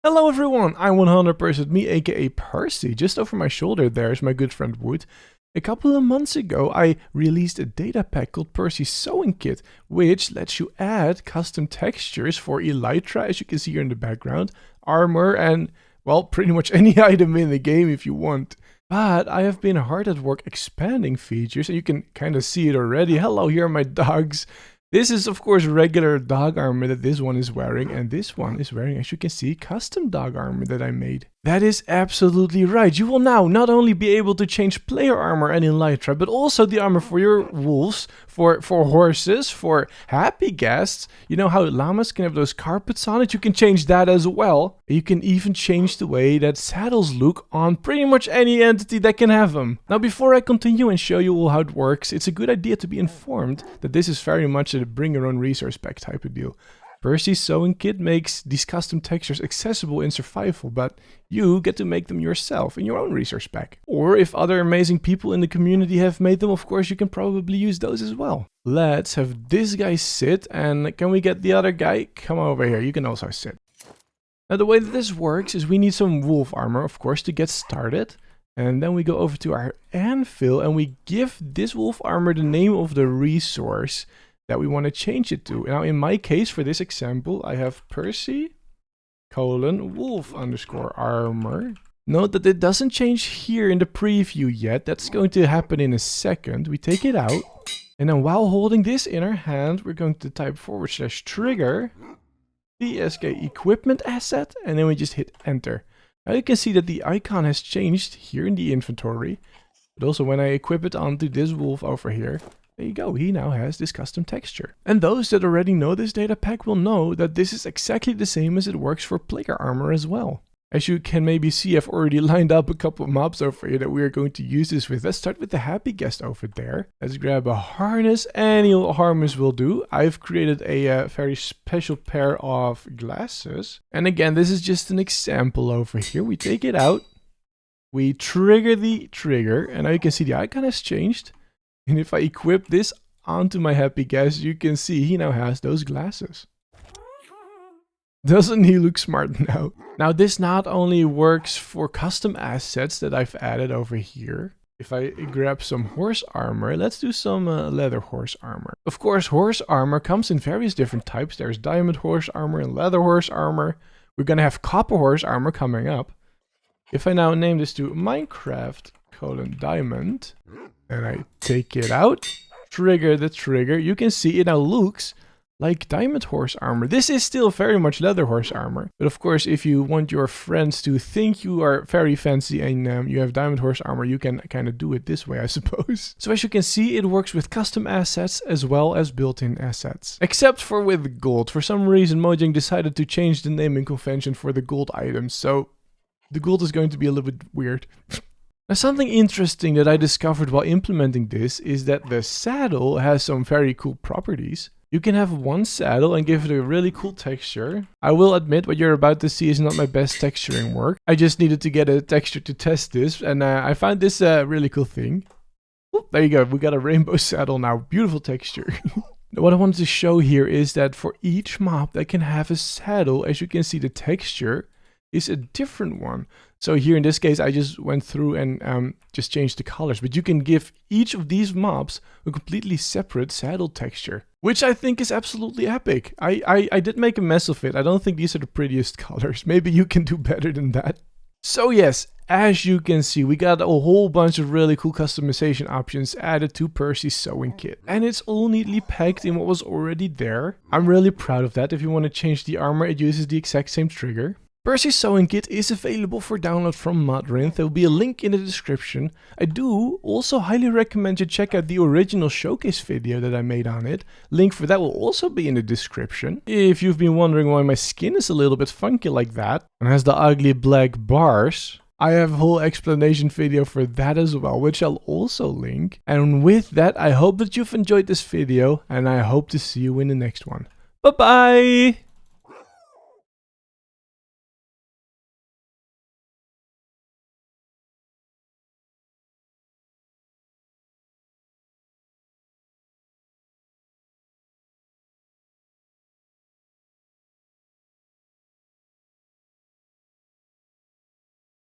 Hello everyone, I'm 100% me, aka Percy. Just over my shoulder there is my good friend Wood. A couple of months ago I released a data pack called Percy's Sewing Kit, which lets you add custom textures for Elytra, as you can see here in the background, armor and, well, pretty much any item in the game if you want. But I have been hard at work expanding features, and you can kind of see it already. Hello, here are my dogs. This is of course regular dog armor that this one is wearing, and this one is wearing, as you can see, custom dog armor that I made. That is absolutely right. You will now not only be able to change player armor and Elytra, but also the armor for your wolves, for horses, for Happy Ghasts. You know how llamas can have those carpets on it? You can change that as well. You can even change the way that saddles look on pretty much any entity that can have them. Now, before I continue and show you all how it works, it's a good idea to be informed that this is very much a bring your own resource pack type of deal. Percy's Sewing Kit makes these custom textures accessible in survival, but you get to make them yourself in your own resource pack. Or if other amazing people in the community have made them, of course you can probably use those as well. Let's have this guy sit, and can we get the other guy? Come over here, you can also sit. Now the way that this works is we need some wolf armor, of course, to get started. And then we go over to our anvil and we give this wolf armor the name of the resource that we want to change it to. Now in my case, for this example, I have Percy wolf armor. Note that it doesn't change here in the preview yet. That's going to happen in a second. We take it out, and then while holding this in our hand, we're going to type /trigger PSK equipment asset, and then we just hit enter. Now you can see that the icon has changed here in the inventory, but also when I equip it onto this wolf over here, there you go, he now has this custom texture. And those that already know this data pack will know that this is exactly the same as it works for player armor as well. As you can maybe see, I've already lined up a couple of mobs over here that we are going to use this with. Let's start with the Happy Ghast over there. Let's grab a harness. Any harness will do. I've created a very special pair of glasses. And again, this is just an example over here. We take it out. We trigger the trigger. And now you can see the icon has changed. And if I equip this onto my Happy Ghast, you can see he now has those glasses. Doesn't he look smart now? Now this not only works for custom assets that I've added over here. If I grab some horse armor, let's do some leather horse armor. Of course, horse armor comes in various different types. There's diamond horse armor and leather horse armor. We're gonna have copper horse armor coming up. If I now name this to Minecraft diamond, and I take it out, trigger the trigger, you can see it now looks like diamond horse armor. This is still very much leather horse armor, but of course if you want your friends to think you are very fancy and you have diamond horse armor, you can kind of do it this way, I suppose. So as you can see, it works with custom assets as well as built-in assets. Except for with gold. For some reason Mojang decided to change the naming convention for the gold items, so the gold is going to be a little bit weird. Now something interesting that I discovered while implementing this is that the saddle has some very cool properties. You can have one saddle and give it a really cool texture. I will admit what you're about to see is not my best texturing work. I just needed to get a texture to test this, and I found this really cool thing. Oop, there you go, we got a rainbow saddle now, beautiful texture. What I wanted to show here is that for each mob that can have a saddle, as you can see, the texture is a different one. So here in this case, I just went through and just changed the colors. But you can give each of these mobs a completely separate saddle texture, which I think is absolutely epic. I did make a mess of it. I don't think these are the prettiest colors. Maybe you can do better than that. So yes, as you can see, we got a whole bunch of really cool customization options added to Percy's Sewing Kit. And it's all neatly packed in what was already there. I'm really proud of that. If you want to change the armor, it uses the exact same trigger. Percy's Sewing Kit is available for download from Modrinth. There will be a link in the description. I do also highly recommend you check out the original showcase video that I made on it. Link for that will also be in the description. If you've been wondering why my skin is a little bit funky like that and has the ugly black bars, I have a whole explanation video for that as well, which I'll also link. And with that, I hope that you've enjoyed this video and I hope to see you in the next one. Bye bye!